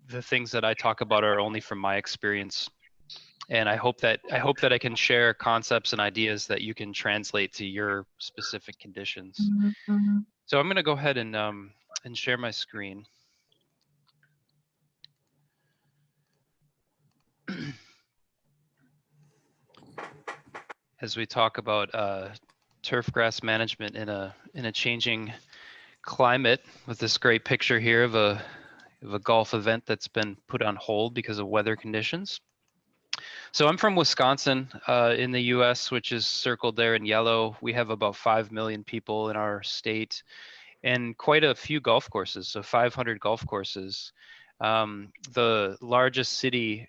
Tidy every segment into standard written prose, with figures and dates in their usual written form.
the things that I talk about are only from my experience. And I hope that I can share concepts and ideas that you can translate to your specific conditions. So I'm going to go ahead and share my screen. As we talk about turf grass management in a changing climate, with this great picture here of a golf event that's been put on hold because of weather conditions. So I'm from Wisconsin in the US, which is circled there in yellow. We have about 5 million people in our state and quite a few golf courses, so 500 golf courses. The largest city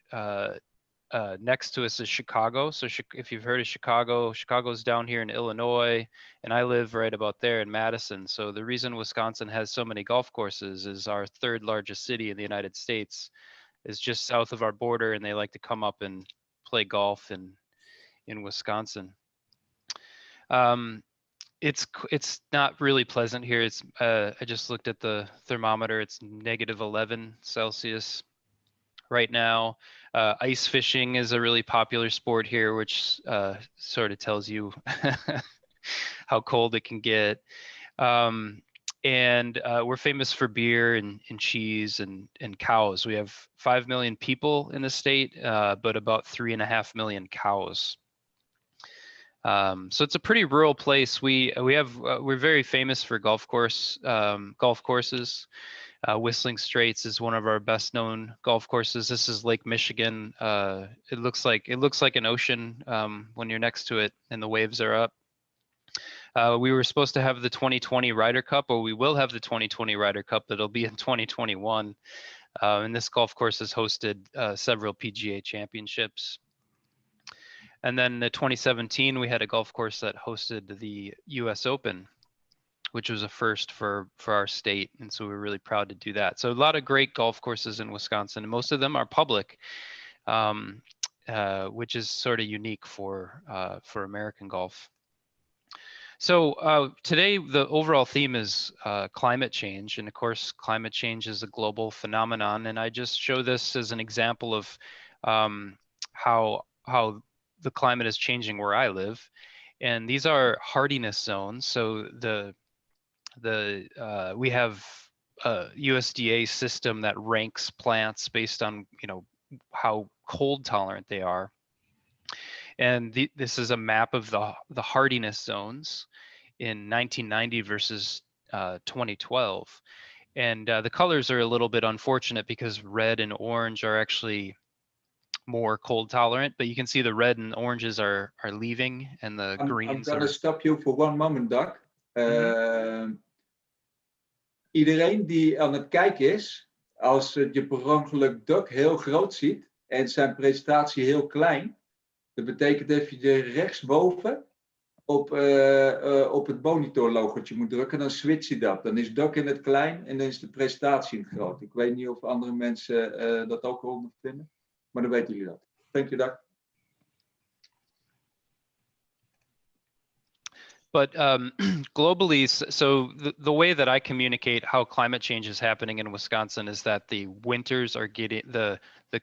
next to us is Chicago. So if you've heard of Chicago, Chicago's down here in Illinois, and I live right about there in Madison. So the reason Wisconsin has so many golf courses is our third largest city in the United States is just south of our border, and they like to come up and play golf in Wisconsin. It's not really pleasant here. It's I just looked at the thermometer. It's -11 Celsius right now. Ice fishing is a really popular sport here, which sort of tells you how cold it can get. And we're famous for beer and cheese and cows. We have 5 million people in the state, but about 3.5 million cows. So it's a pretty rural place. We're very famous for golf courses. Whistling Straits is one of our best known golf courses. This is Lake Michigan. It looks like an ocean when you're next to it and the waves are up. We were supposed to have the 2020 Ryder Cup, or we will have the 2020 Ryder Cup. That'll be in 2021. And this golf course has hosted several PGA championships. And then in 2017, we had a golf course that hosted the US Open, which was a first for our state. And so we're really proud to do that. So a lot of great golf courses in Wisconsin, and most of them are public, which is sort of unique for American golf. So today, the overall theme is climate change. And of course, climate change is a global phenomenon. And I just show this as an example of how the climate is changing where I live. And these are hardiness zones. So we have a USDA system that ranks plants based on, how cold tolerant they are. And this is a map of the hardiness zones in 1990 versus 2012. And the colors are a little bit unfortunate because red and orange are actually more cold tolerant, but you can see the red and oranges are leaving, and the greens I'm going to stop you for one moment, Doug. Iedereen die aan het kijken is, als je per ongeluk Doug heel groot ziet en zijn presentatie heel klein, dat betekent dat je rechtsboven op het monitorlogotje moet drukken, dan switch je dat. Dan is Doug in het klein en dan is de presentatie in het groot. Ik weet niet of andere mensen dat ook ondervinden, maar dan weten jullie dat. Thank you, Doug. But globally, so the way that I communicate how climate change is happening in Wisconsin is that the winters are getting, the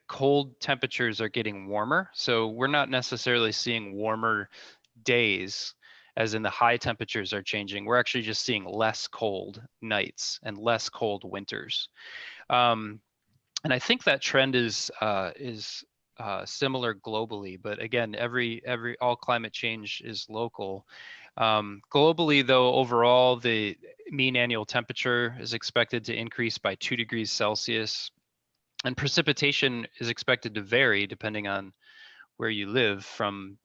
cold temperatures are getting warmer. So we're not necessarily seeing warmer days, as in the high temperatures are changing. We're actually just seeing less cold nights and less cold winters. And I think that trend is similar globally, but again, all climate change is local. Globally, though, overall, the mean annual temperature is expected to increase by 2 degrees Celsius, and precipitation is expected to vary depending on where you live, from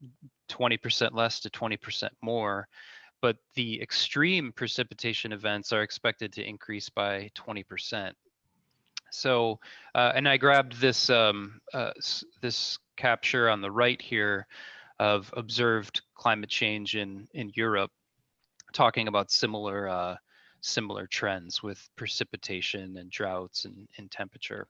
20% less to 20% more. But the extreme precipitation events are expected to increase by 20%. So, and I grabbed this this capture on the right here of observed climate change in Europe, talking about similar trends with precipitation and droughts and temperature.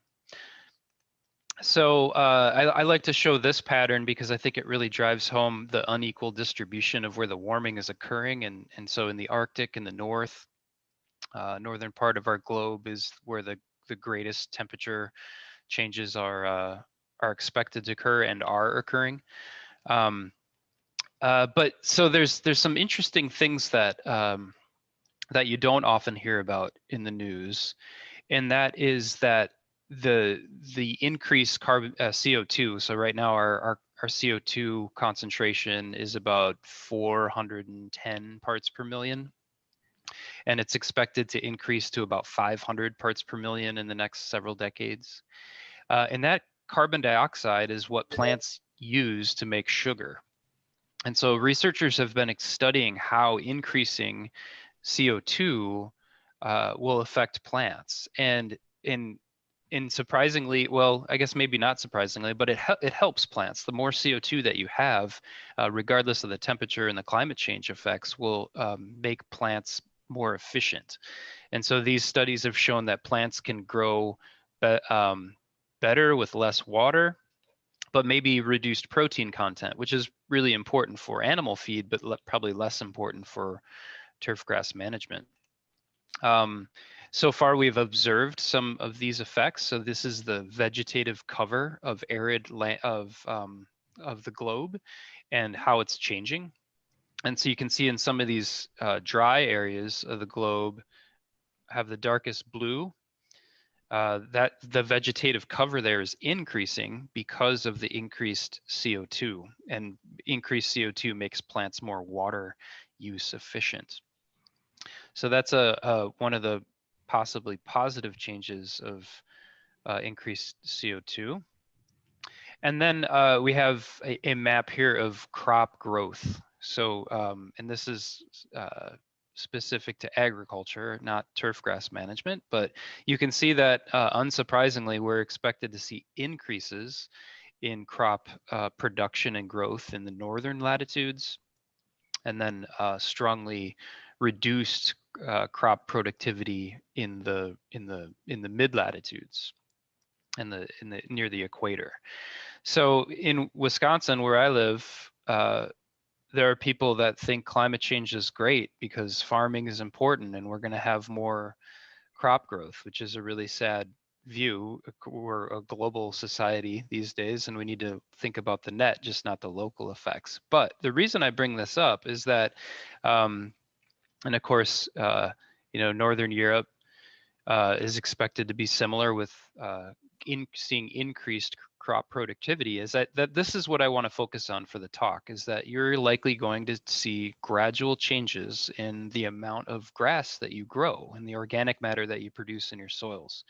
So I like to show this pattern because I think it really drives home the unequal distribution of where the warming is occurring. And so in the Arctic in the northern part of our globe is where the the greatest temperature changes are expected to occur and are occurring. But so there's some interesting things that that you don't often hear about in the news, and that is that the increased carbon CO2. So right now our CO2 concentration is about 410 parts per million, and it's expected to increase to about 500 parts per million in the next several decades. And that carbon dioxide is what plants use to make sugar. And so researchers have been studying how increasing CO2 will affect plants. And in surprisingly, well, I guess maybe not surprisingly, but it helps plants. The more CO2 that you have, regardless of the temperature and the climate change effects, will make plants more efficient. And so these studies have shown that plants can grow better with less water, but maybe reduced protein content, which is really important for animal feed, but probably less important for turfgrass management. So far, we've observed some of these effects. So this is the vegetative cover of arid land of the globe and how it's changing. And so you can see in some of these dry areas of the globe have the darkest blue. That the vegetative cover there is increasing because of the increased CO2, and increased CO2 makes plants more water use efficient. So that's one of the possibly positive changes of increased CO2. And then we have a map here of crop growth. So, and this is specific to agriculture, not turfgrass management, but you can see that unsurprisingly, we're expected to see increases in crop production and growth in the northern latitudes, and then strongly reduced crop productivity in the mid latitudes and near the equator. So in Wisconsin, where I live, there are people that think climate change is great because farming is important and we're going to have more crop growth, which is a really sad view. We're a global society these days and we need to think about the net, just not the local effects. But the reason I bring this up is that, and of course, Northern Europe is expected to be similar with seeing increased crop productivity, is that this is what I want to focus on for the talk, is that you're likely going to see gradual changes in the amount of grass that you grow and the organic matter that you produce in your soils.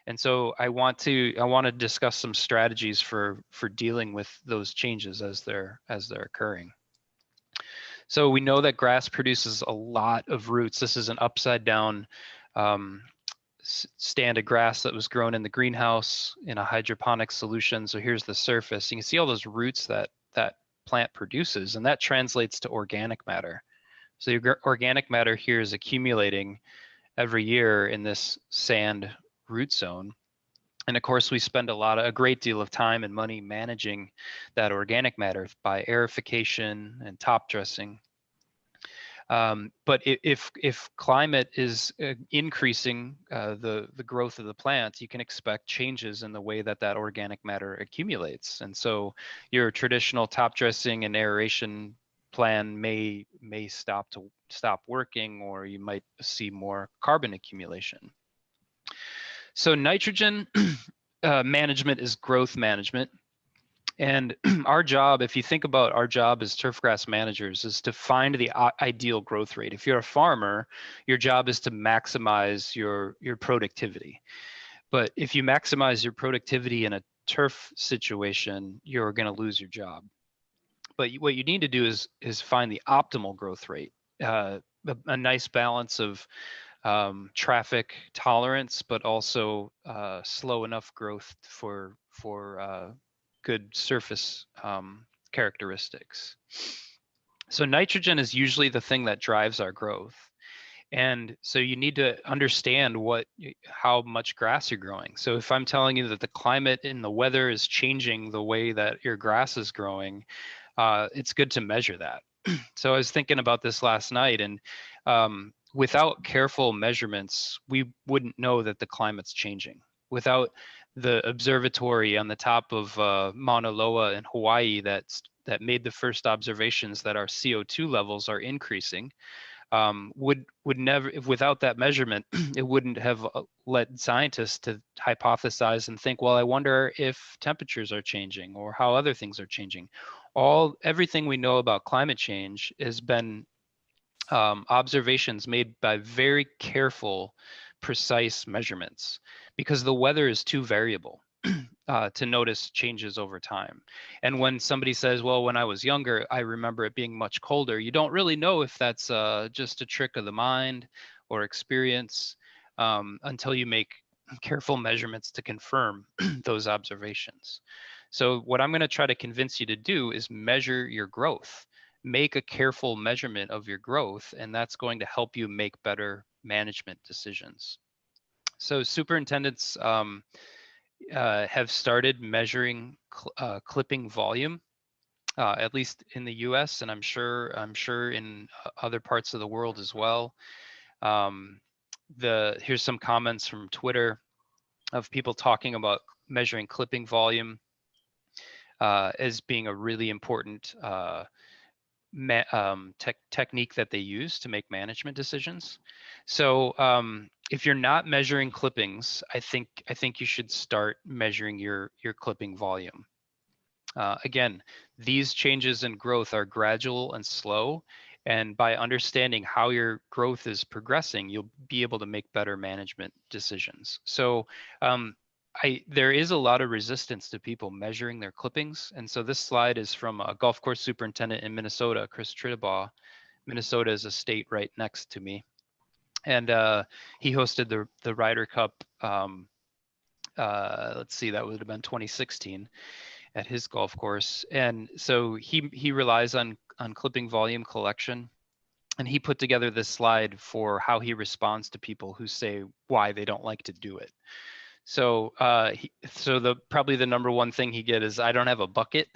And so I want to discuss some strategies for dealing with those changes as they're occurring. So we know that grass produces a lot of roots. This is an upside down stand of grass that was grown in the greenhouse in a hydroponic solution. So here's the surface. You can see all those roots that plant produces, and that translates to organic matter. So your organic matter here is accumulating every year in this sand root zone. And of course, we spend a great deal of time and money managing that organic matter by aerification and top dressing. But if climate is increasing the growth of the plants, you can expect changes in the way that organic matter accumulates. And so your traditional top dressing and aeration plan may stop working, or you might see more carbon accumulation. So nitrogen management is growth management. And our job, if you think about our job as turfgrass managers, is to find the ideal growth rate. If you're a farmer, your job is to maximize your productivity. But if you maximize your productivity in a turf situation, you're going to lose your job. But what you need to do is find the optimal growth rate, a nice balance of traffic tolerance, but also slow enough growth for good surface characteristics. So nitrogen is usually the thing that drives our growth. And so you need to understand how much grass you're growing. So if I'm telling you that the climate and the weather is changing the way that your grass is growing, it's good to measure that. So I was thinking about this last night, and without careful measurements, we wouldn't know that the climate's changing. Without the observatory on the top of Mauna Loa in Hawaii that made the first observations that our CO2 levels are increasing, would never, if without that measurement, it wouldn't have led scientists to hypothesize and think, well, I wonder if temperatures are changing or how other things are changing. Everything we know about climate change has been observations made by very careful, precise measurements, because the weather is too variable to notice changes over time. And when somebody says, well, when I was younger, I remember it being much colder, you don't really know if that's just a trick of the mind or experience until you make careful measurements to confirm those observations. So what I'm going to try to convince you to do is measure your growth. Make a careful measurement of your growth, and that's going to help you make better management decisions. So superintendents have started measuring clipping volume, at least in the U.S., and I'm sure in other parts of the world as well. Here's some comments from Twitter of people talking about measuring clipping volume as being a really important technique that they use to make management decisions. So if you're not measuring clippings, I think you should start measuring your clipping volume. Again, these changes in growth are gradual and slow, and by understanding how your growth is progressing, you'll be able to make better management decisions. So there is a lot of resistance to people measuring their clippings. And so this slide is from a golf course superintendent in Minnesota, Chris Trittabaugh. Minnesota is a state right next to me. And he hosted the Ryder Cup, let's see, that would have been 2016 at his golf course. And so he relies on clipping volume collection. And he put together this slide for how he responds to people who say why they don't like to do it. So probably the number one thing he get is, I don't have a bucket,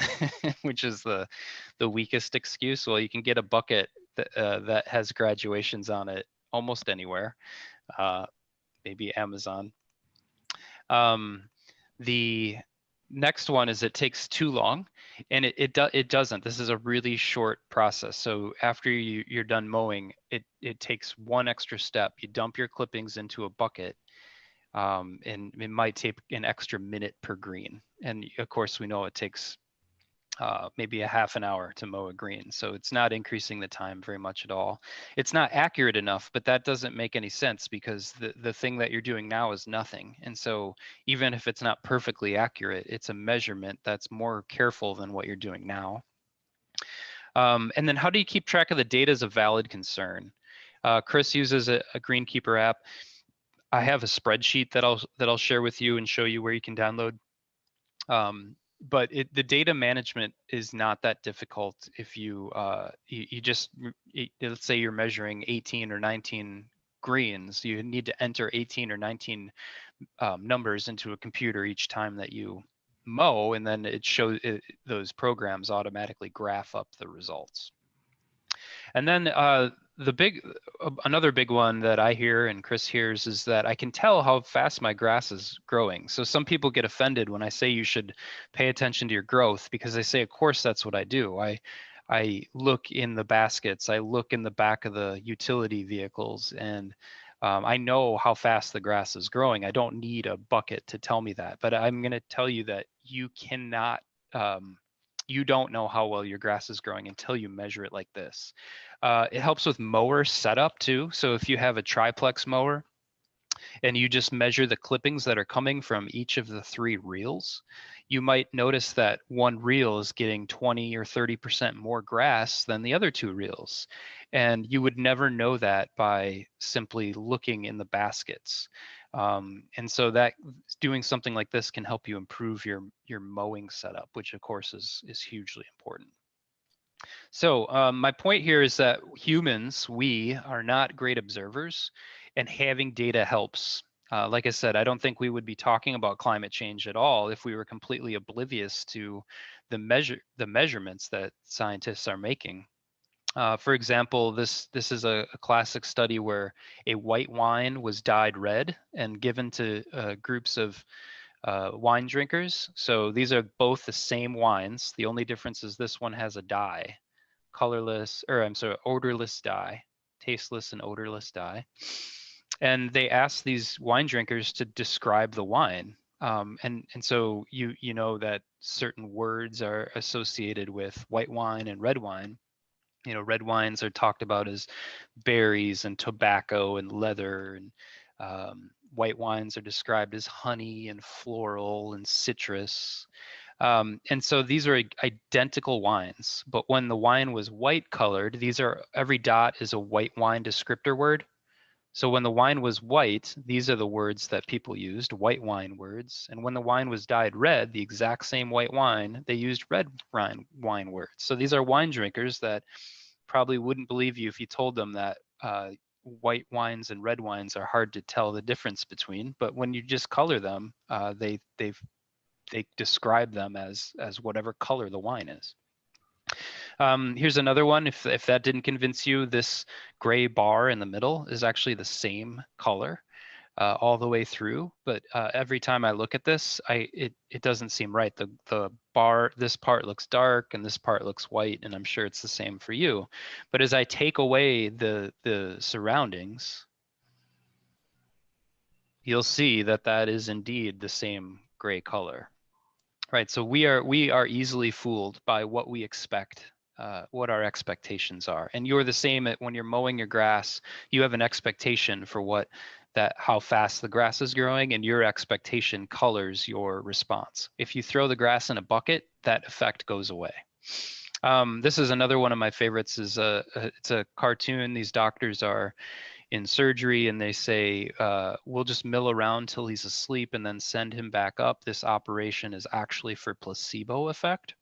which is the weakest excuse. Well, you can get a bucket that has graduations on it almost anywhere, maybe Amazon. The next one is, it takes too long, and it doesn't. This is a really short process. So after you're done mowing, it takes one extra step. You dump your clippings into a bucket. And it might take an extra minute per green. And of course, we know it takes maybe a half an hour to mow a green. So it's not increasing the time very much at all. It's not accurate enough, but that doesn't make any sense, because the thing that you're doing now is nothing. And so even if it's not perfectly accurate, it's a measurement that's more careful than what you're doing now. And then how do you keep track of the data is a valid concern. Chris uses a Greenkeeper app. I have a spreadsheet that I'll share with you and show you where you can download. But the data management is not that difficult if you let's say you're measuring 18 or 19 greens. You need to enter 18 or 19 numbers into a computer each time that you mow, and then those programs automatically graph up the results. And then another big one that I hear and Chris hears is that I can tell how fast my grass is growing. So some people get offended when I say you should pay attention to your growth, because they say, of course, that's what I do. I look in the baskets, I look in the back of the utility vehicles, and I know how fast the grass is growing. I don't need a bucket to tell me that, but I'm going to tell you that you cannot, you don't know how well your grass is growing until you measure it like this. It helps with mower setup too. So if you have a triplex mower and you just measure the clippings that are coming from each of the 3 reels, you might notice that one reel is getting 20 or 30% more grass than the other 2 reels. And you would never know that by simply looking in the baskets. And so that doing something like this can help you improve your mowing setup, which of course is hugely important. So my point here is that humans, we are not great observers, and having data helps. Like I said, I don't think we would be talking about climate change at all if we were completely oblivious to the measurements that scientists are making. For example, this is a classic study where a white wine was dyed red and given to groups of wine drinkers. So these are both the same wines. The only difference is this one has a dye, colorless, or I'm sorry, odorless dye, tasteless and odorless dye. And they asked these wine drinkers to describe the wine. And so you know that certain words are associated with white wine and red wine. You know, red wines are talked about as berries and tobacco and leather, and white wines are described as honey and floral and citrus. And so these are identical wines, but when the wine was white colored, every dot is a white wine descriptor word. So when the wine was white, these are the words that people used, white wine words. And when the wine was dyed red, the exact same white wine, they used red wine words. So these are wine drinkers that probably wouldn't believe you if you told them that white wines and red wines are hard to tell the difference between. But when you just color them, they describe them as whatever color the wine is. Here's another one. If that didn't convince you, this gray bar in the middle is actually the same color all the way through. But every time I look at this, it doesn't seem right. The bar, this part looks dark and this part looks white, and I'm sure it's the same for you. But as I take away the surroundings, you'll see that that is indeed the same gray color. Right, so we are easily fooled by what we expect, what our expectations are. And you're the same when you're mowing your grass. You have an expectation for how fast the grass is growing, and your expectation colors your response. If you throw the grass in a bucket, that effect goes away. This is another one of my favorites. It's a cartoon. These doctors are in surgery and they say, we'll just mill around till he's asleep and then send him back up. This operation is actually for placebo effect.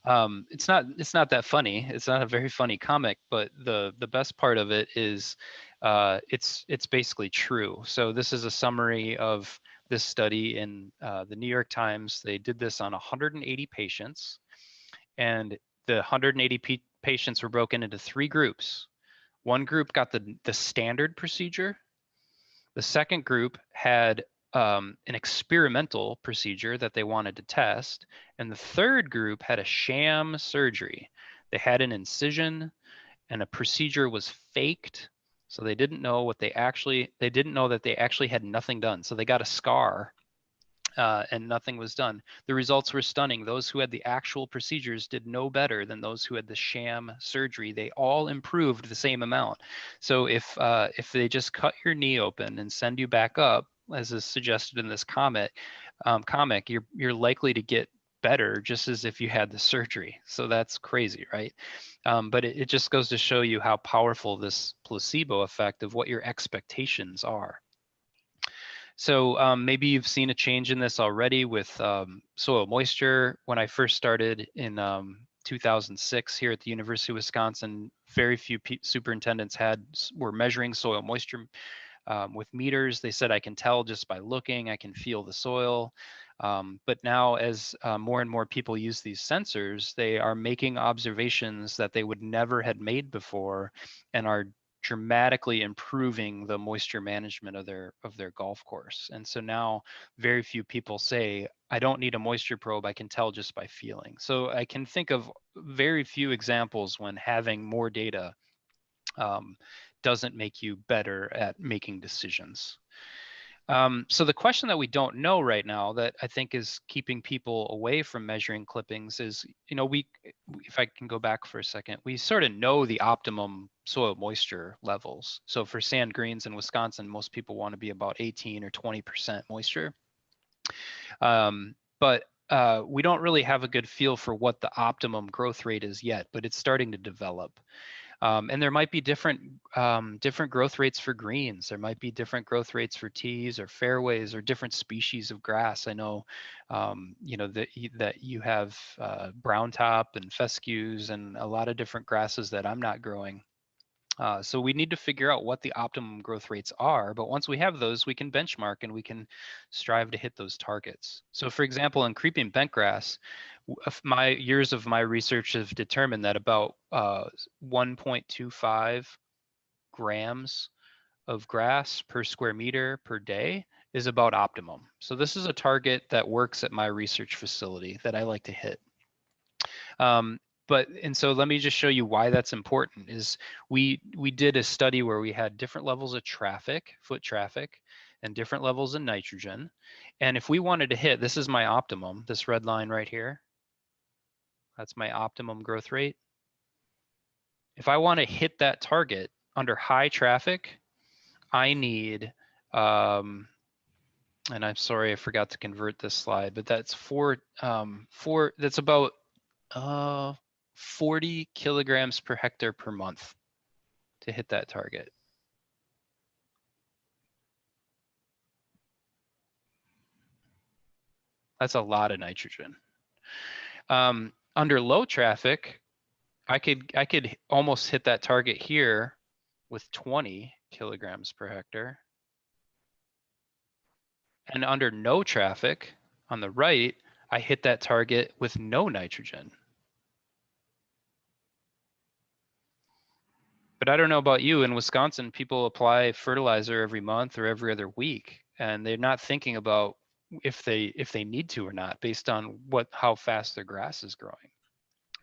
It's not that funny. It's not a very funny comic, but the best part of it is it's basically true. So this is a summary of this study in the New York Times. They did this on 180 patients, and the 180 patients were broken into 3 groups. One group got the standard procedure. The second group had an experimental procedure that they wanted to test. And the third group had a sham surgery. They had an incision and a procedure was faked. So they didn't know that they actually had nothing done. So they got a scar and nothing was done. The results were stunning. Those who had the actual procedures did no better than those who had the sham surgery. They all improved the same amount. So if they just cut your knee open and send you back up, as is suggested in this comic, you're likely to get better just as if you had the surgery. So that's crazy, right? But it just goes to show you how powerful this placebo effect of what your expectations are. So maybe you've seen a change in this already with soil moisture. When I first started in 2006 here at the University of Wisconsin, very few superintendents were measuring soil moisture with meters. They said, I can tell just by looking, I can feel the soil. But now as more and more people use these sensors, they are making observations that they would never had made before and are dramatically improving the moisture management of their golf course. And so now very few people say, I don't need a moisture probe, I can tell just by feeling. So I can think of very few examples when having more data doesn't make you better at making decisions. So the question that we don't know right now that I think is keeping people away from measuring clippings is, if I can go back for a second, we sort of know the optimum soil moisture levels. So for sand greens in Wisconsin, most people want to be about 18 or 20% moisture. But we don't really have a good feel for what the optimum growth rate is yet, but it's starting to develop. And there might be different growth rates for greens. There might be different growth rates for tees or fairways or different species of grass. I know, that you have brown top and fescues and a lot of different grasses that I'm not growing. So we need to figure out what the optimum growth rates are, but once we have those, we can benchmark and we can strive to hit those targets. So for example, in creeping bentgrass, my years of my research have determined that about 1.25 grams of grass per square meter per day is about optimum. So this is a target that works at my research facility that I like to hit. And so let me just show you why that's important. Is we did a study where we had different levels of traffic, foot traffic, and different levels of nitrogen. And if we wanted to hit, this is my optimum, this red line right here. That's my optimum growth rate. If I want to hit that target under high traffic, I need, and I'm sorry, I forgot to convert this slide, but that's that's about 40 kilograms per hectare per month to hit that target. That's a lot of nitrogen. Under low traffic, I could almost hit that target here with 20 kilograms per hectare. And under no traffic, on the right, I hit that target with no nitrogen. But I don't know about you, in Wisconsin, people apply fertilizer every month or every other week, and they're not thinking about if they need to or not based on how fast their grass is growing.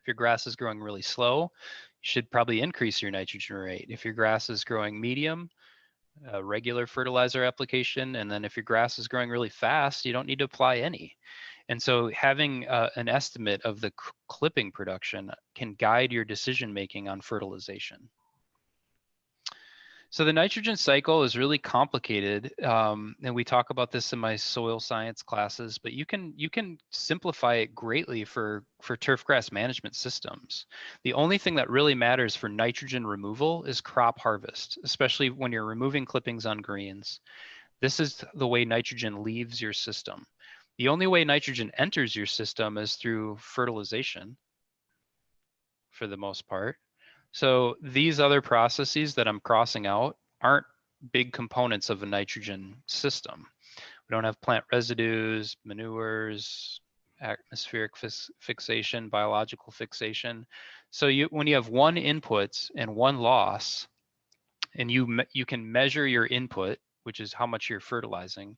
If your grass is growing really slow, you should probably increase your nitrogen rate. If your grass is growing medium, regular fertilizer application, and then if your grass is growing really fast, you don't need to apply any. And so having an estimate of the clipping production can guide your decision making on fertilization. So the nitrogen cycle is really complicated, and we talk about this in my soil science classes, but you can simplify it greatly for turfgrass management systems. The only thing that really matters for nitrogen removal is crop harvest, especially when you're removing clippings on greens. This is the way nitrogen leaves your system. The only way nitrogen enters your system is through fertilization, for the most part. So these other processes that I'm crossing out aren't big components of a nitrogen system. We don't have plant residues, manures, atmospheric fixation, biological fixation. So when you have one input and one loss, and you can measure your input, which is how much you're fertilizing.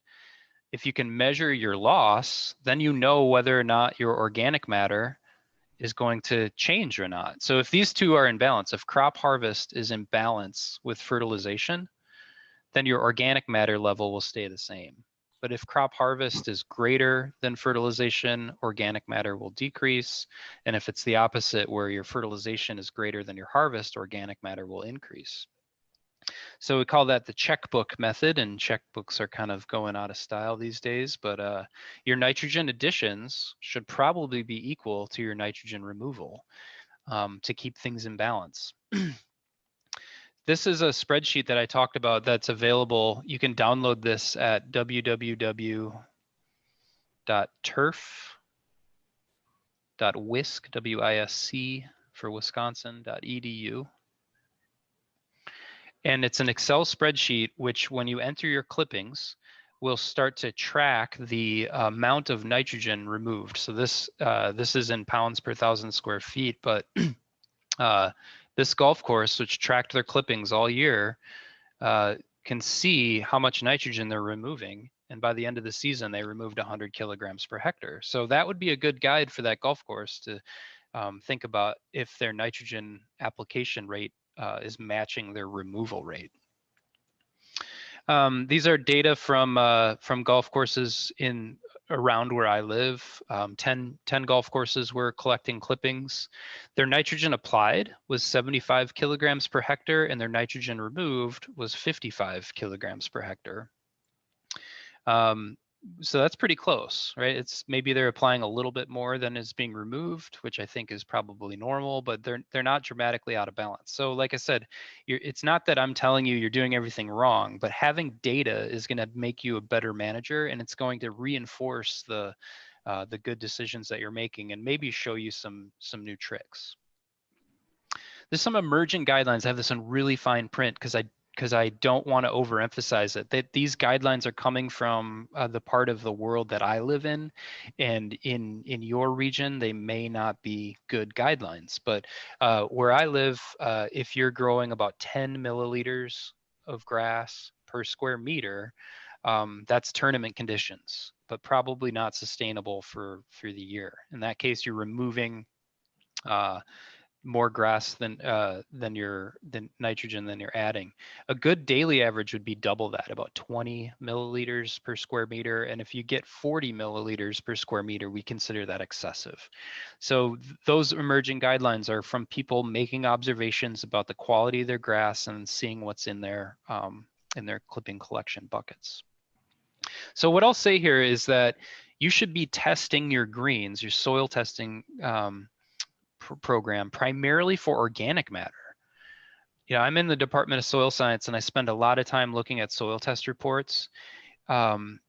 If you can measure your loss, then you know whether or not your organic matter is going to change or not. So if these two are in balance, if crop harvest is in balance with fertilization, then your organic matter level will stay the same. But if crop harvest is greater than fertilization, organic matter will decrease. And if it's the opposite, where your fertilization is greater than your harvest, organic matter will increase. So we call that the checkbook method, and checkbooks are kind of going out of style these days, but your nitrogen additions should probably be equal to your nitrogen removal to keep things in balance. This is a spreadsheet that I talked about that's available. You can download this at www.turf.wisc, for Wisconsin.edu. And it's an Excel spreadsheet, which when you enter your clippings, will start to track the amount of nitrogen removed. So this is in pounds per 1,000 square feet, but this golf course, which tracked their clippings all year, can see how much nitrogen they're removing. And by the end of the season, they removed 100 kilograms per hectare. So that would be a good guide for that golf course to think about if their nitrogen application rate is matching their removal rate. These are data from golf courses in around where I live. 10 golf courses were collecting clippings. Their nitrogen applied was 75 kilograms per hectare, and their nitrogen removed was 55 kilograms per hectare. So that's pretty close, right? It's maybe they're applying a little bit more than is being removed, which I think is probably normal, but they're not dramatically out of balance. So like I said, it's not that I'm telling you you're doing everything wrong, but having data is going to make you a better manager, and it's going to reinforce the good decisions that you're making and maybe show you some new tricks. There's some emerging guidelines. I have this in really fine print because I don't want to overemphasize it. That these guidelines are coming from the part of the world that I live in, and in your region they may not be good guidelines. But where I live, if you're growing about 10 milliliters of grass per square meter, that's tournament conditions, but probably not sustainable for the year. In that case, you're removing more grass than nitrogen than you're adding. A good daily average would be double that, about 20 milliliters per square meter. And if you get 40 milliliters per square meter, we consider that excessive. So those emerging guidelines are from people making observations about the quality of their grass and seeing what's in their clipping collection buckets. So what I'll say here is that you should be testing your greens, your soil testing program, primarily for organic matter. I'm in the Department of Soil Science, and I spend a lot of time looking at soil test reports. And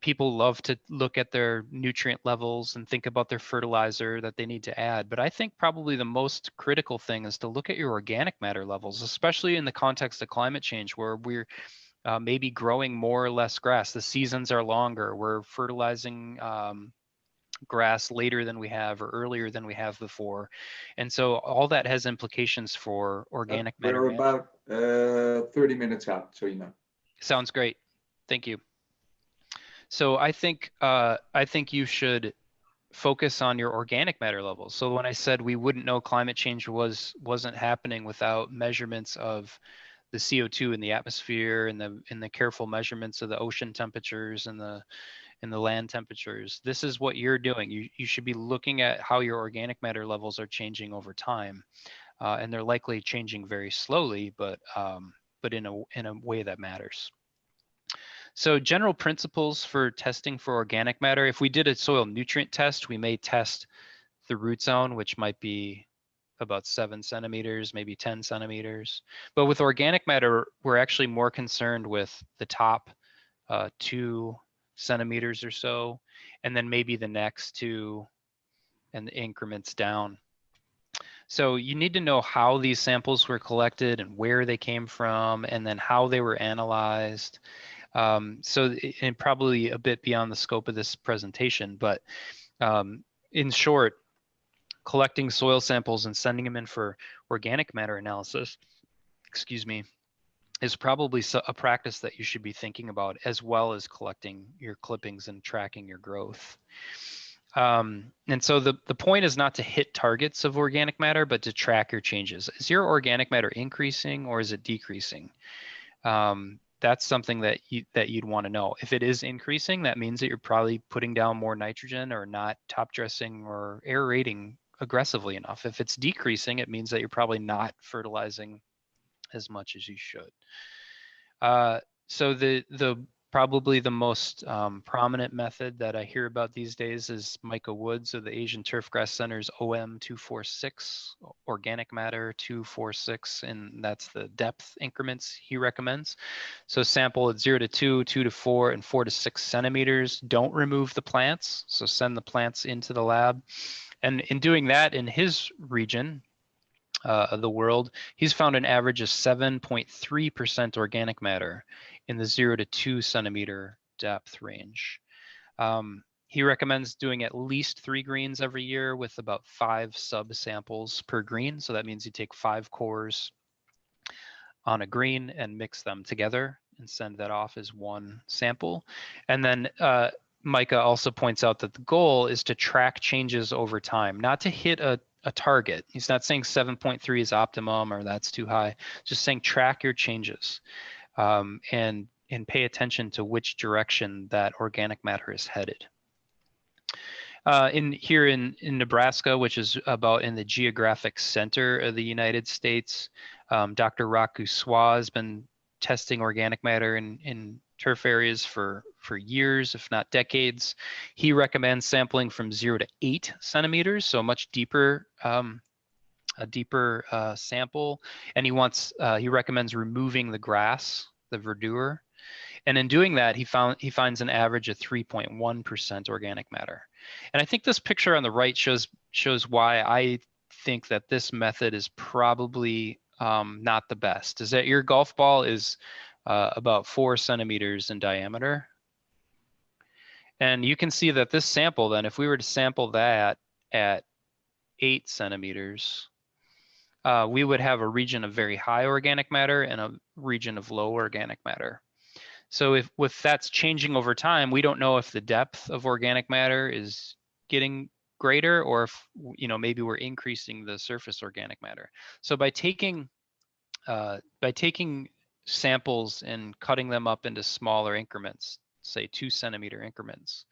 people love to look at their nutrient levels and think about their fertilizer that they need to add. But I think probably the most critical thing is to look at your organic matter levels, especially in the context of climate change, where we're maybe growing more or less grass. The seasons are longer. We're fertilizing grass later than we have or earlier than we have before. And so all that has implications for organic matter. We're about 30 minutes out, so you know. Sounds great. Thank you. So I think you should focus on your organic matter levels. So when I said we wouldn't know climate change wasn't happening without measurements of the CO2 in the atmosphere and the careful measurements of the ocean temperatures and the land temperatures, this is what you're doing. You should be looking at how your organic matter levels are changing over time, and they're likely changing very slowly, but in a way that matters. So general principles for testing for organic matter. If we did a soil nutrient test, we may test the root zone, which might be about 7 centimeters, maybe 10 centimeters. But with organic matter, we're actually more concerned with the top 2 centimeters or so, and then maybe the next 2 and the increments down. So you need to know how these samples were collected and where they came from, and then how they were analyzed. And probably a bit beyond the scope of this presentation, but in short, collecting soil samples and sending them in for organic matter analysis, is probably a practice that you should be thinking about, as well as collecting your clippings and tracking your growth. And so the point is not to hit targets of organic matter, but to track your changes. Is your organic matter increasing or is it decreasing? That's something that you'd want to know. If it is increasing, that means that you're probably putting down more nitrogen or not top dressing or aerating aggressively enough. If it's decreasing, it means that you're probably not fertilizing as much as you should. So probably the most prominent method that I hear about these days is Micah Woods of the Asian Turfgrass Center's OM246, organic matter 246, and that's the depth increments he recommends. So sample at 0 to 2, 2 to 4, and 4 to 6 centimeters. Don't remove the plants, so send the plants into the lab. And in doing that in his region of the world, he's found an average of 7.3% organic matter in the 0 to 2 centimeter depth range. He recommends doing at least 3 greens every year with about 5 sub-samples per green. So that means you take 5 cores on a green and mix them together and send that off as one sample. And then Micah also points out that the goal is to track changes over time, not to hit a target. He's not saying 7.3 is optimum or that's too high, just saying track your changes and pay attention to which direction that organic matter is headed. Here in Nebraska, which is about in the geographic center of the United States, Dr. Raku Swa has been testing organic matter in turf areas for years, if not decades. He recommends sampling from 0 to 8 centimeters, so a much deeper sample. And he recommends removing the grass, the verdure. And in doing that, he finds an average of 3.1% organic matter. And I think this picture on the right shows why I think that this method is probably not the best is that your golf ball is about 4 centimeters in diameter. And you can see that this sample then, if we were to sample that at 8 centimeters, we would have a region of very high organic matter and a region of low organic matter. So if that's changing over time, we don't know if the depth of organic matter is getting greater or if, you know, maybe we're increasing the surface organic matter. So by taking samples and cutting them up into smaller increments, say 2 centimeter increments,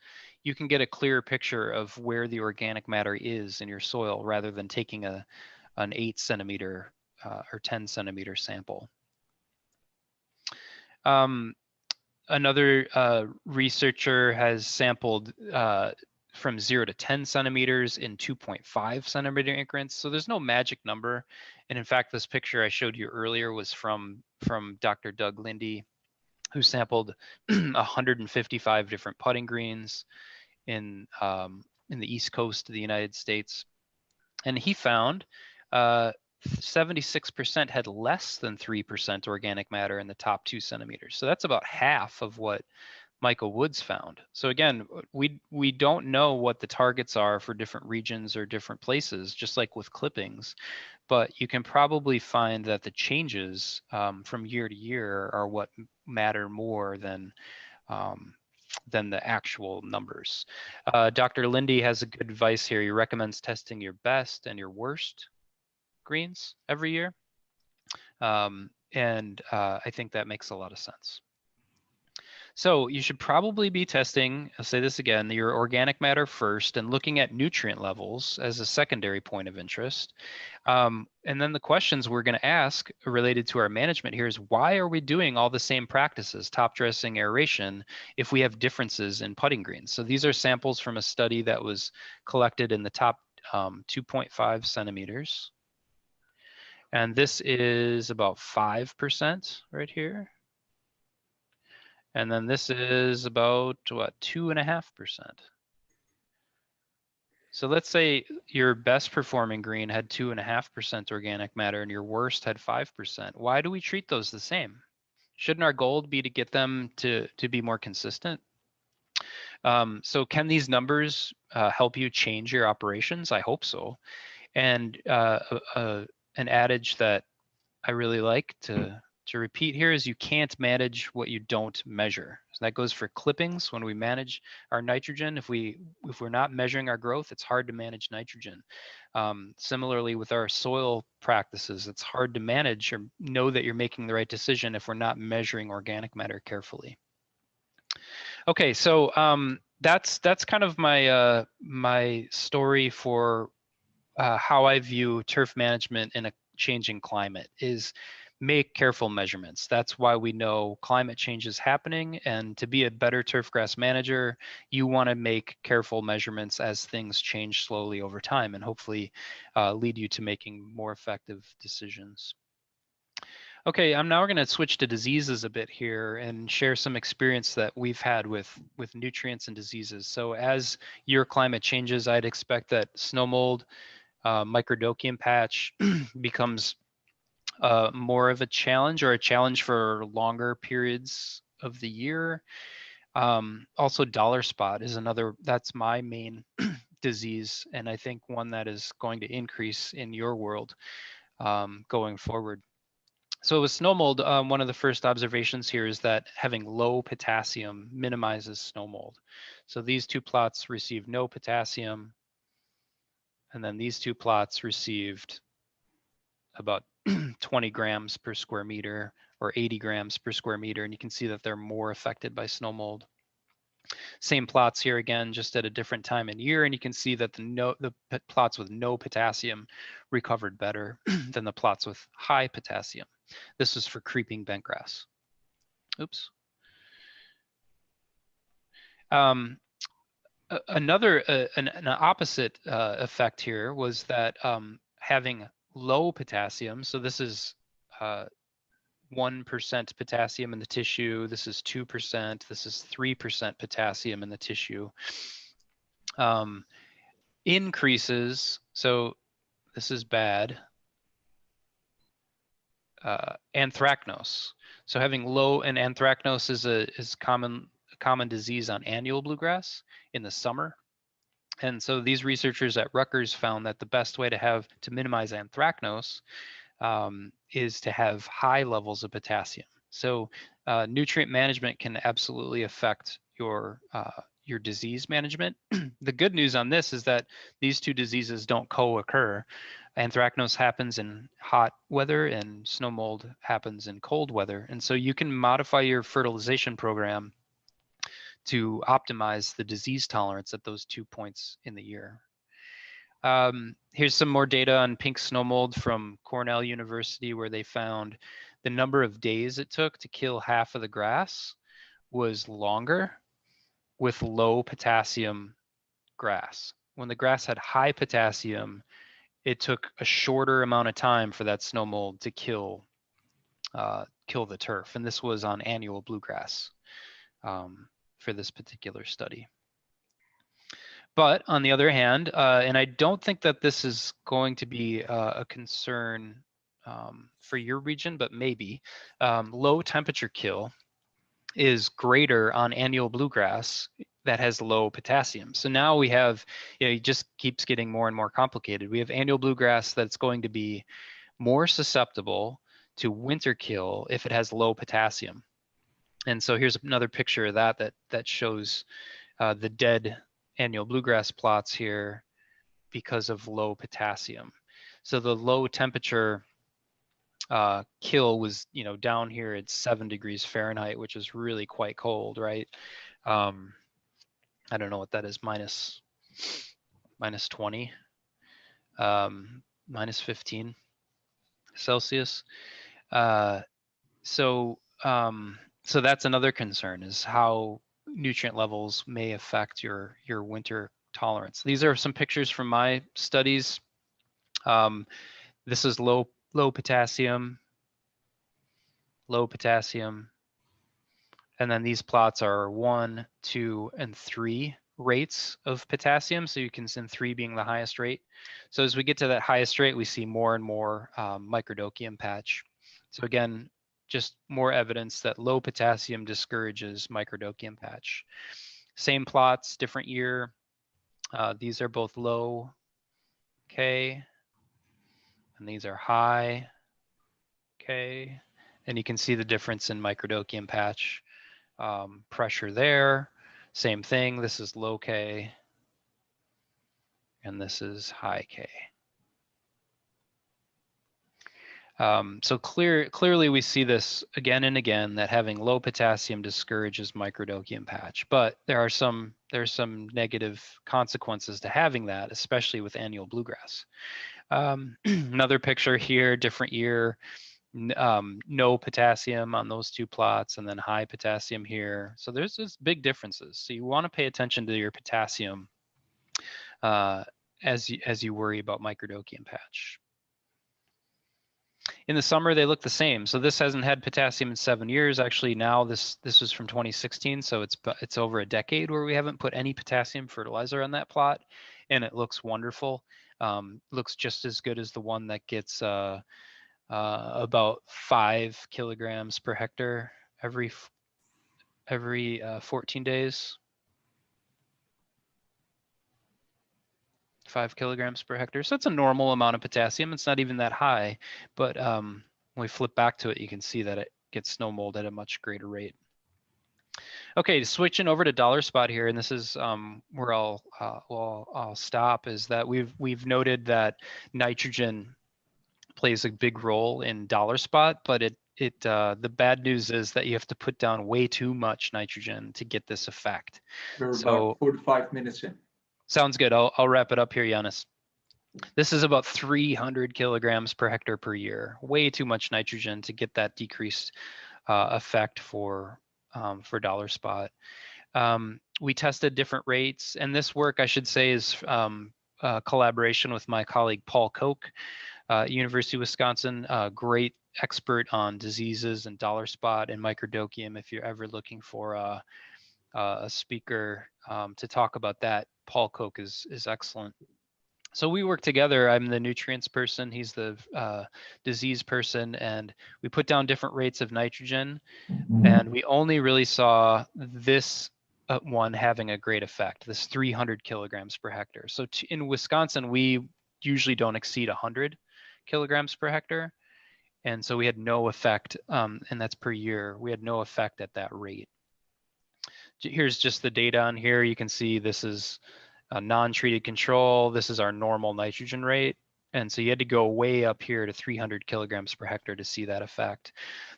you can get a clearer picture of where the organic matter is in your soil rather than taking an 8 centimeter or 10 centimeter sample. Another researcher has sampled from 0 to 10 centimeters in 2.5 centimeter increments. So there's no magic number. And in fact, this picture I showed you earlier was from Dr. Doug Lindy, who sampled 155 different putting greens in the East Coast of the United States. And he found 76% had less than 3% organic matter in the top 2 centimeters. So that's about half of what Michael Woods found. So again, we don't know what the targets are for different regions or different places, just like with clippings, but you can probably find that the changes from year to year are what matter more than the actual numbers. Dr. Lindy has a good advice here. He recommends testing your best and your worst greens every year. I think that makes a lot of sense. So you should probably be testing, I'll say this again, your organic matter first and looking at nutrient levels as a secondary point of interest. And then the questions we're going to ask related to our management here is, why are we doing all the same practices, top dressing, aeration, if we have differences in putting greens? So these are samples from a study that was collected in the top 2.5 centimeters. And this is about 5% right here. And then this is about, what, 2.5%. So let's say your best performing green had 2.5% organic matter and your worst had 5%. Why do we treat those the same? Shouldn't our goal be to get them to be more consistent? So can these numbers help you change your operations? I hope so. And an adage that I really like to repeat here is, you can't manage what you don't measure. So that goes for clippings. When we manage our nitrogen, if we're not measuring our growth, it's hard to manage nitrogen. Similarly with our soil practices, it's hard to manage or know that you're making the right decision if we're not measuring organic matter carefully. Okay, so that's kind of my my story for how I view turf management in a changing climate, is make careful measurements. That's why we know climate change is happening, and to be a better turfgrass manager, you want to make careful measurements as things change slowly over time, and hopefully lead you to making more effective decisions. Okay, I'm now going to switch to diseases a bit here and share some experience that we've had with nutrients and diseases. So as your climate changes, I'd expect that snow mold, microdochium patch becomes more of a challenge, or a challenge for longer periods of the year. Also, dollar spot is another, that's my main disease, and I think one that is going to increase in your world going forward. So with snow mold, one of the first observations here is that having low potassium minimizes snow mold. So these two plots received no potassium, and then these two plots received about 20 grams per square meter or 80 grams per square meter, and you can see that they're more affected by snow mold. Same plots here again, just at a different time in year, and you can see that the plots with no potassium recovered better than the plots with high potassium. This is for creeping bentgrass. Oops. Another, an opposite effect here was that having low potassium, so this is 1% potassium in the tissue, this is 2%, this is 3% potassium in the tissue, increases, so this is bad, anthracnose. So having low, and anthracnose is a common disease on annual bluegrass in the summer. And so these researchers at Rutgers found that the best way to minimize anthracnose is to have high levels of potassium. So nutrient management can absolutely affect your disease management. The good news on this is that these two diseases don't co-occur. Anthracnose happens in hot weather and snow mold happens in cold weather. And so you can modify your fertilization program to optimize the disease tolerance at those 2 points in the year. Here's some more data on pink snow mold from Cornell University, where they found the number of days it took to kill half of the grass was longer with low potassium grass. When the grass had high potassium, it took a shorter amount of time for that snow mold to kill the turf. And this was on annual bluegrass for this particular study. But on the other hand, and I don't think that this is going to be a concern for your region, but maybe, low temperature kill is greater on annual bluegrass that has low potassium. So now we have, it just keeps getting more and more complicated. We have annual bluegrass that's going to be more susceptible to winter kill if it has low potassium. And so here's another picture of that shows the dead annual bluegrass plots here because of low potassium. So the low temperature kill was, down here at 7 degrees Fahrenheit, which is really quite cold, right? I don't know what that is, minus 20, minus 15 Celsius. So that's another concern, is how nutrient levels may affect your winter tolerance. These are some pictures from my studies. This is low potassium, and then these plots are 1, 2, and 3 rates of potassium. So you can send 3 being the highest rate. So as we get to that highest rate, we see more and more microdocium patch. So again, just more evidence that low potassium discourages microdocium patch. Same plots, different year. These are both low K, and these are high K. And you can see the difference in microdocium patch. Pressure there, same thing. This is low K, and this is high K. So clearly we see this again and again, that having low potassium discourages microdocium patch, but there's some negative consequences to having that, especially with annual bluegrass. Another picture here, different year, no potassium on those 2 plots, and then high potassium here. So there's just big differences. So you want to pay attention to your potassium as you worry about microdocium patch. In the summer, they look the same. So this hasn't had potassium in 7 years. Actually, now this is from 2016, so it's over a decade where we haven't put any potassium fertilizer on that plot, and it looks wonderful. Looks just as good as the one that gets about 5 kilograms per hectare every 14 days. 5 kilograms per hectare. So it's a normal amount of potassium. It's not even that high, but when we flip back to it, you can see that it gets snow mold at a much greater rate. Okay, switching over to dollar spot here, and this is where I'll stop, is that we've noted that nitrogen plays a big role in dollar spot, but the bad news is that you have to put down way too much nitrogen to get this effect. We're about 45 minutes in. Sounds good. I'll wrap it up here, Giannis. This is about 300 kilograms per hectare per year. Way too much nitrogen to get that decreased effect for dollar spot. We tested different rates, and this work, I should say, is collaboration with my colleague Paul Koch, University of Wisconsin, great expert on diseases and dollar spot and microdocium. If you're ever looking for a speaker to talk about that, Paul Koch is excellent. So we work together. I'm the nutrients person. He's the disease person, and we put down different rates of nitrogen. And we only really saw this one having a great effect, this 300 kilograms per hectare. So in Wisconsin, we usually don't exceed 100 kilograms per hectare. And so we had no effect, and that's per year. We had no effect at that rate. Here's just the data on here. You can see this is a non-treated control. This is our normal nitrogen rate. And so you had to go way up here to 300 kilograms per hectare to see that effect.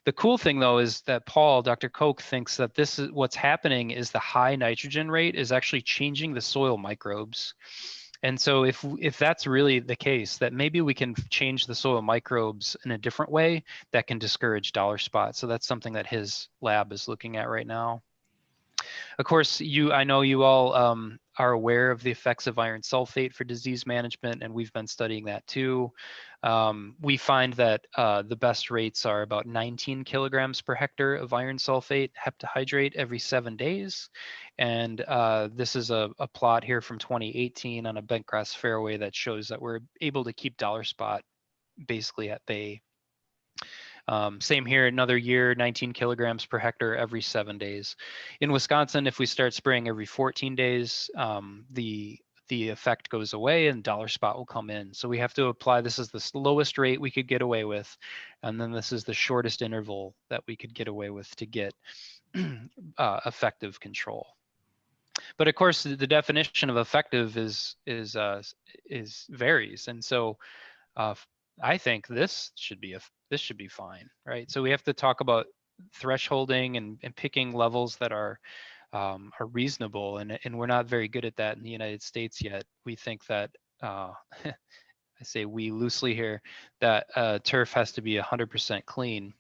The cool thing though is that Dr. Koch thinks that this is what's happening is the high nitrogen rate is actually changing the soil microbes. And so if that's really the case, that maybe we can change the soil microbes in a different way that can discourage dollar spot. So that's something that his lab is looking at right now. Of course, I know you all are aware of the effects of iron sulfate for disease management, and we've been studying that too. We find that the best rates are about 19 kilograms per hectare of iron sulfate heptahydrate every 7 days. And this is a plot here from 2018 on a bentgrass fairway that shows that we're able to keep dollar spot basically at bay. Same here, another year, 19 kilograms per hectare every 7 days. In Wisconsin, if we start spraying every 14 days, the effect goes away and dollar spot will come in. So we have to apply, this is the lowest rate we could get away with. And then this is the shortest interval that we could get away with to get effective control. But of course, the definition of effective is varies. And so I think this should be fine, right? So we have to talk about thresholding and picking levels that are reasonable, and we're not very good at that in the United States yet. We think that I say we loosely here that turf has to be 100% clean.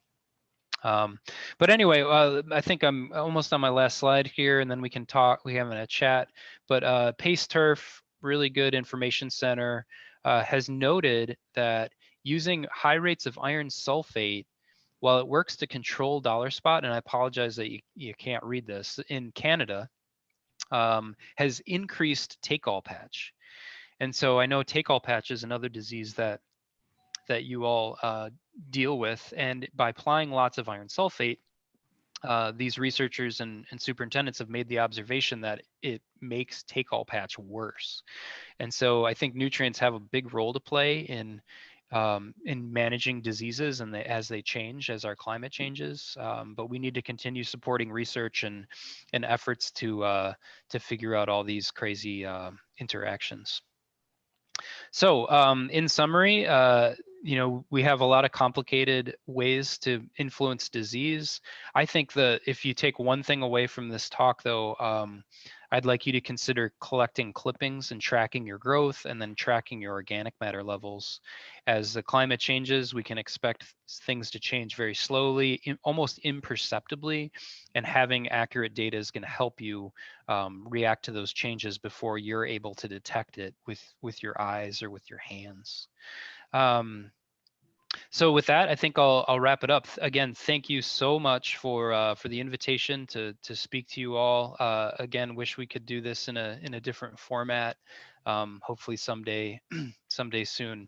But anyway, I think I'm almost on my last slide here, and then we can talk. We have a chat. But Pace Turf, really good information center, has noted that using high rates of iron sulfate, while it works to control dollar spot, and I apologize that you can't read this, in Canada, has increased take-all patch. And so I know take-all patch is another disease that you all deal with, and by applying lots of iron sulfate, these researchers and superintendents have made the observation that it makes take-all patch worse. And so I think nutrients have a big role to play in managing diseases and as they change, as our climate changes. But we need to continue supporting research and efforts to figure out all these crazy interactions. So in summary, we have a lot of complicated ways to influence disease. I think that if you take one thing away from this talk, though, I'd like you to consider collecting clippings and tracking your growth, and then tracking your organic matter levels. As the climate changes, we can expect things to change very slowly, almost imperceptibly, and having accurate data is going to help you react to those changes before you're able to detect it with your eyes or with your hands. So with that, I think I'll wrap it up. Again, thank you so much for the invitation to speak to you all. Again, wish we could do this in a different format. Hopefully someday soon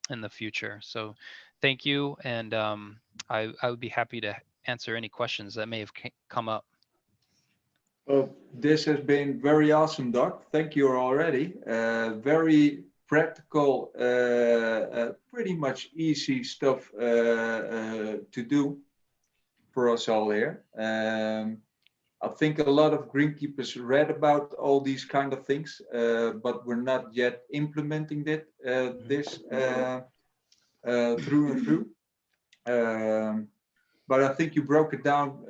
in the future. So thank you, and I would be happy to answer any questions that may have come up. Well, this has been very awesome, Doc. Thank you already. Very practical, pretty much easy stuff to do for us all here. I think a lot of greenkeepers read about all these kind of things, but we're not yet implementing this through and through. But I think you broke it down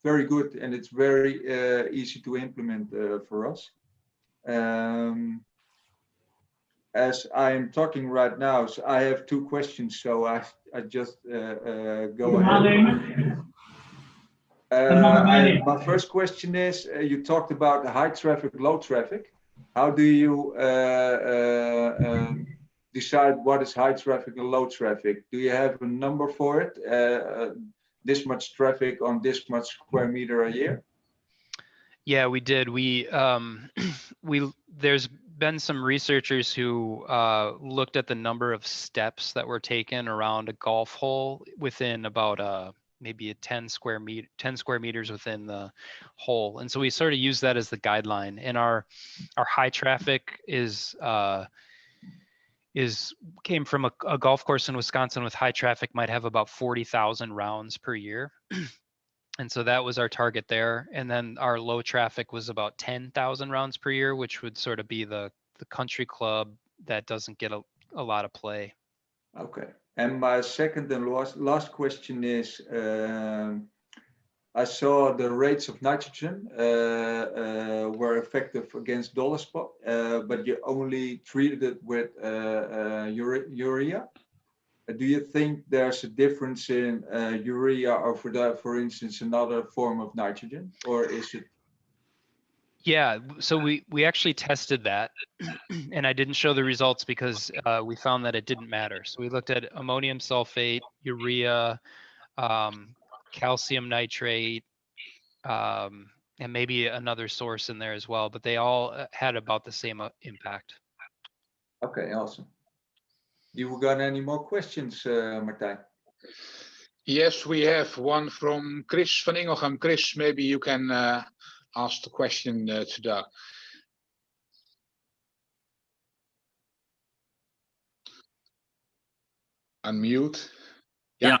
very good, and it's very easy to implement for us. As I am talking right now, so I have 2 questions, so I just go ahead. My first question is, you talked about high traffic, low traffic. How do you decide what is high traffic and low traffic? Do you have a number for it? This much traffic on this much square meter a year? Yeah, we did. There's been some researchers who looked at the number of steps that were taken around a golf hole within about maybe 10 square meters within the hole, and so we sort of use that as the guideline. And our high traffic came from a golf course in Wisconsin with high traffic might have about 40,000 rounds per year. And so that was our target there. And then our low traffic was about 10,000 rounds per year, which would sort of be the country club that doesn't get a lot of play. Okay. And my second and last question is, I saw the rates of nitrogen were effective against dollar spot, but you only treated it with urea. Do you think there's a difference in urea or, for instance, another form of nitrogen, or is it? Yeah, so we actually tested that, and I didn't show the results because we found that it didn't matter. So we looked at ammonium sulfate, urea, calcium nitrate, and maybe another source in there as well, but they all had about the same impact. Okay, awesome. You got any more questions, Martijn? Yes, we have one from Chris van Ingelgem. Chris, maybe you can ask the question to Doug. Unmute. Yeah,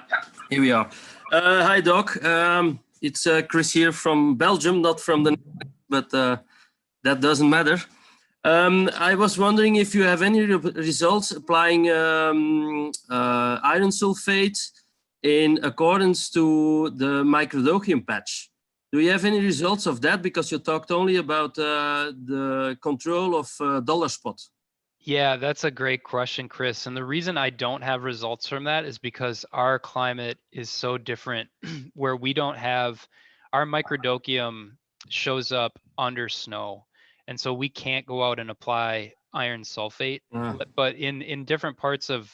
here we are. Hi, Doc. It's Chris here from Belgium, not from the, but that doesn't matter. I was wondering if you have any results applying iron sulfate in accordance to the microdocium patch. Do you have any results of that? Because you talked only about the control of dollar spot. Yeah, that's a great question, Chris. And the reason I don't have results from that is because our climate is so different where we don't have, our microdocium shows up under snow. And so we can't go out and apply iron sulfate, but in different parts of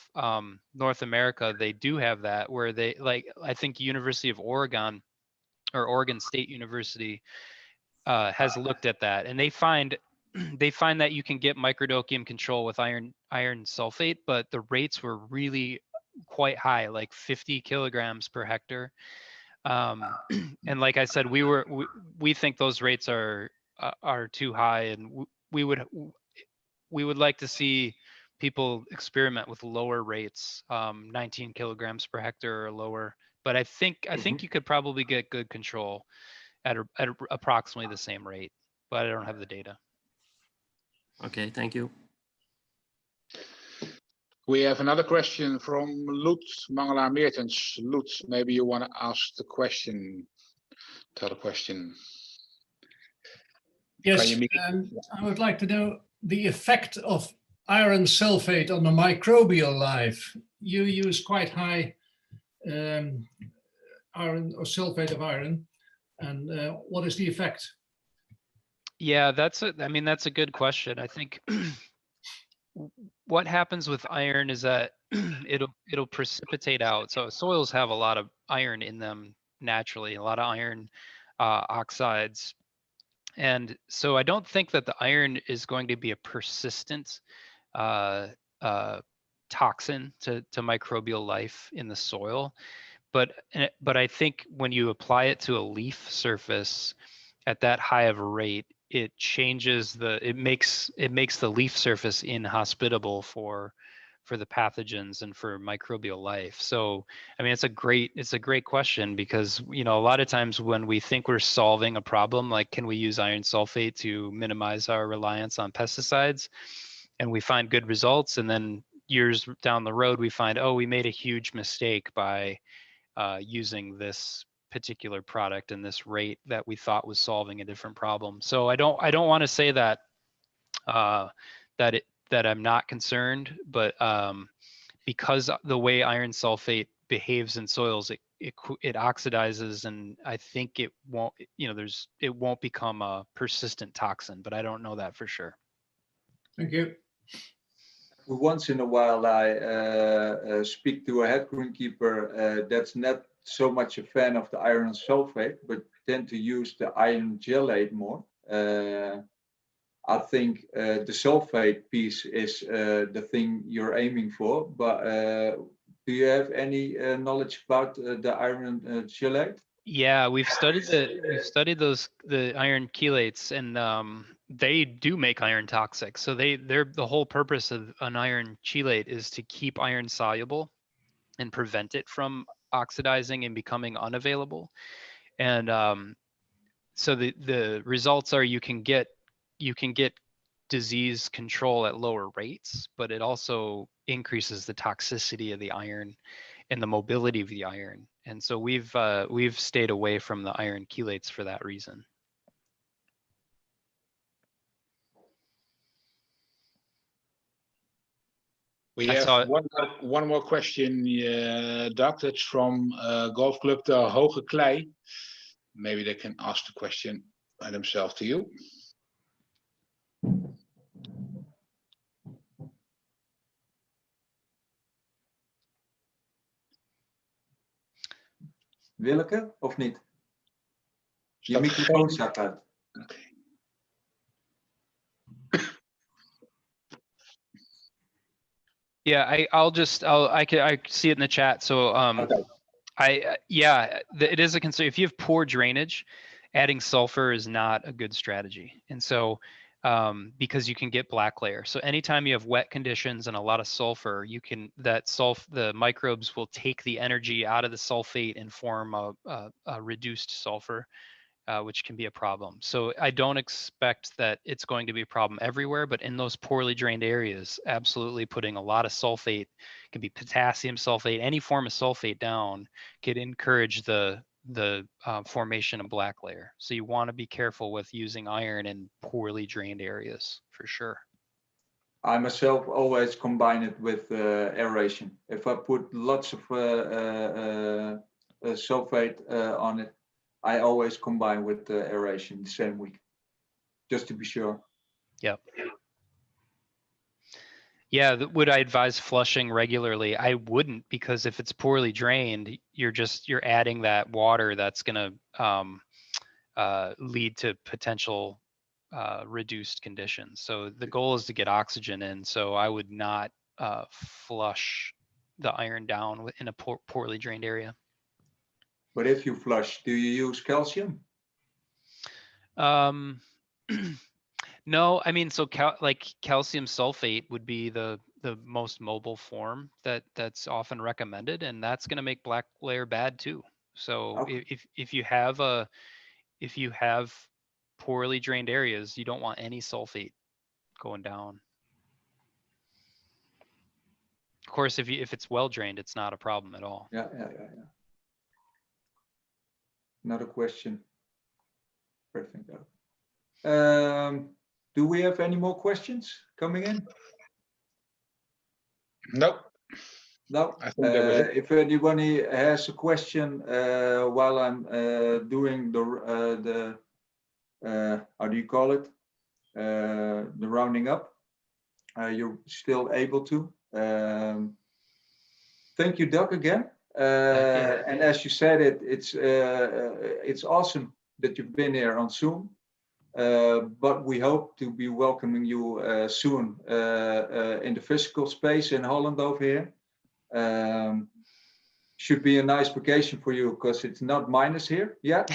North America, they do have that where they, like, I think University of Oregon or Oregon State University has looked at that, and they find that you can get microdocium control with iron sulfate, but the rates were really quite high, like 50 kilograms per hectare. And like I said, we think those rates are too high, and we would like to see people experiment with lower rates, 19 kilograms per hectare or lower. But I think you could probably get good control at approximately the same rate, but I don't have the data. Okay, thank you. We have another question from Lutz Mangelaar-Meertens. Lutz, maybe you want to ask the question. Tell the question. Yes, I would like to know the effect of iron sulfate on the microbial life. You use quite high iron or sulfate of iron, and what is the effect? Yeah, that's a good question. I think what happens with iron is that it'll precipitate out. So soils have a lot of iron in them naturally, a lot of iron oxides. And so I don't think that the iron is going to be a persistent toxin to microbial life in the soil. But I think when you apply it to a leaf surface at that high of a rate, it makes the leaf surface inhospitable for the pathogens and for microbial life. So, I mean, it's a great question, because, you know, a lot of times when we think we're solving a problem, like, can we use iron sulfate to minimize our reliance on pesticides? And we find good results. And then years down the road, we find, oh, we made a huge mistake by using this particular product and this rate that we thought was solving a different problem. So I don't want to say that that I'm not concerned, but because the way iron sulfate behaves in soils, it oxidizes, and I think it won't, you know, it won't become a persistent toxin, but I don't know that for sure. Thank you. Once in a while, I speak to a head greenkeeper that's not so much a fan of the iron sulfate, but tend to use the iron gelate more. I think the sulfate piece is the thing you're aiming for. But do you have any knowledge about the iron chelate? Yeah, we've studied the iron chelates, and they do make iron toxic. So they're the whole purpose of an iron chelate is to keep iron soluble and prevent it from oxidizing and becoming unavailable. And so the results are you can get disease control at lower rates, but it also increases the toxicity of the iron and the mobility of the iron. And so we've stayed away from the iron chelates for that reason. We have one more question, Doug. That's from Golf Club de Hoge Klei. Maybe they can ask the question by themselves to you. Willeke, of niet? Je microfoon staat uit. Okay. Yeah, I see it in the chat. So Okay. it is a concern. If you have poor drainage, adding sulfur is not a good strategy. And so because you can get black layer. So anytime you have wet conditions and a lot of sulfur, the microbes will take the energy out of the sulfate and form a reduced sulfur, which can be a problem. So I don't expect that it's going to be a problem everywhere, but in those poorly drained areas, absolutely putting a lot of sulfate, can be potassium sulfate, any form of sulfate down could encourage the formation of black layer. So you want to be careful with using iron in poorly drained areas for sure. I myself always combine it with aeration. If I put lots of sulfate on it, I always combine with aeration the same week, just to be sure. Yep. Yeah, would I advise flushing regularly? I wouldn't, because if it's poorly drained, you're adding that water that's going to lead to potential reduced conditions. So the goal is to get oxygen in. So I would not flush the iron down in a poorly drained area. But if you flush, do you use calcium? No, I mean, so calcium sulfate would be the most mobile form that's often recommended, and that's going to make black layer bad too. So Okay. if you have poorly drained areas, you don't want any sulfate going down. Of course, if it's well drained, it's not a problem at all. Yeah. Another question. Perfect. Do we have any more questions coming in? Nope. No. I think that was it. If anybody has a question while I'm doing the how do you call it? The rounding up, you're still able to. Thank you, Doug, again. And as you said, it's awesome that you've been here on Zoom. But we hope to be welcoming you soon in the physical space in Holland over here. Should be a nice vacation for you because it's not minus here yet.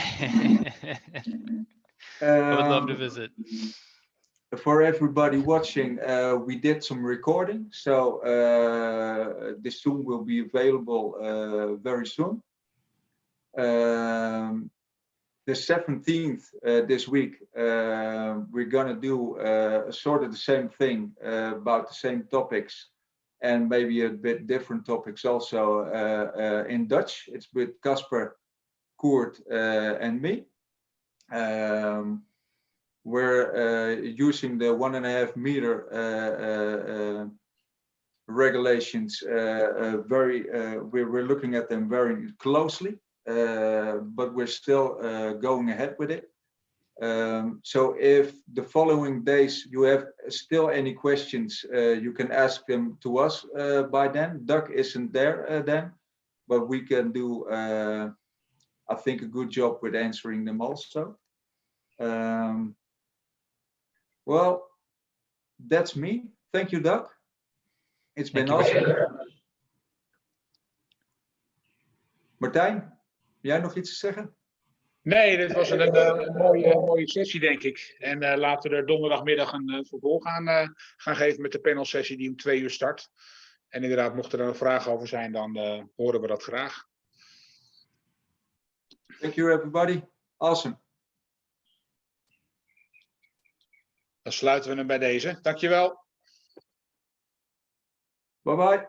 I would love to visit. For everybody watching, we did some recording, so this Zoom will be available very soon. The 17th this week, we're gonna do sort of the same thing about the same topics and maybe a bit different topics also in Dutch. It's with Casper, Koert, and me. We're using the 1.5 meter regulations we're looking at them very closely. But we're still going ahead with it. So if the following days you have still any questions, you can ask them to us by then. Doug isn't there then, but we can do, I think, a good job with answering them also. Well, that's me. Thank you, Doug. It's been Thank you. awesome. Martijn, jij nog iets te zeggen? Nee, dit was een mooie sessie, denk ik. En laten we er donderdagmiddag een vervolg aan gaan geven met de panelsessie die om 2 uur start. En inderdaad, mochten er nog vragen over zijn, dan horen we dat graag. Thank you, everybody. Awesome. Dan sluiten we hem bij deze. Dankjewel. Bye-bye.